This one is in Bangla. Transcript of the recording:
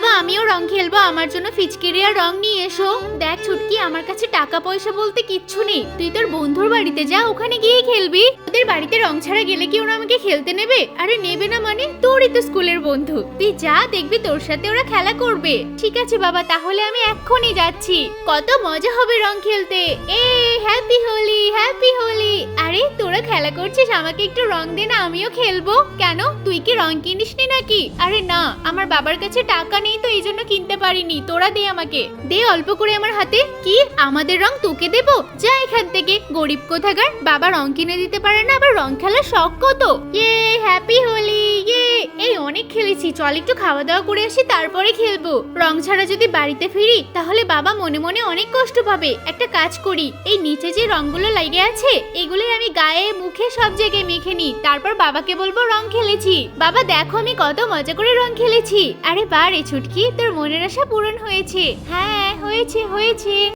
বাবা আমিও রং খেলবো, আমার জন্য ফিচকারি আর রং নিয়ে এসো। দেখ ছুটকি, আমার কাছে টাকা পয়সা বলতে কিচ্ছু নেই, তুই তোর বন্ধুর বাড়িতে যা, ওখানে গিয়ে খেলবি। ওদের বাড়িতে রং ছাড়া গেলে কি ওরা আমাকে খেলতে নেবে? আরে নেবে না মানে? তোরই তো স্কুলের বন্ধু, তুই যা, দেখবি তোর সাথে ওরা খেলা করবে। ঠিক আছে বাবা, তাহলে আমি এক্ষুনি যাচ্ছি। কত মজা হবে রং খেলতে। এ হ্যাপি হোলি, হ্যাপি হোলি। আরে তোরা খেলা করছিস, আমাকে একটু রং দে না, আমিও খেলবো। কেন, তুই কি রং কিনিসনি নাকি? আরে না, আমার বাবার কাছে টাকা নেই তো এই জন্য কিনতে পারিনি, তোরা দে আমাকে, দে অল্প করে আমার হাতে। কি, আমাদের রং তোকে দেবো? যা এখান থেকে, গরিব কোথাকার, বাবা রং কিনে দিতে পারে না, আবার রং খেলার শখ কত। ইয়ে হ্যাপি হোলি, ইয়ে। এই অনেক খেলেছি, চল একটু খাওয়া দাওয়া করে আসি, তারপরে খেলবো। রং ছাড়া যদি বাড়িতে ফিরি তাহলে বাবা মনে মনে অনেক কষ্ট পাবে। একটা কাজ করি, এই নিচে যে রংগুলো লেগে আছে এগুলোই আমি গায়ে মুখে সব জায়গায় মেখে নিই, তারপর বাবাকে বলবো রং খেলেছি। বাবা দেখো আমি কত মজা করে রং খেলেছি। আরে বাহ রে ছুটকি, তোর মনের আশা পূরণ হয়েছে। হ্যাঁ হয়েছে হয়েছে।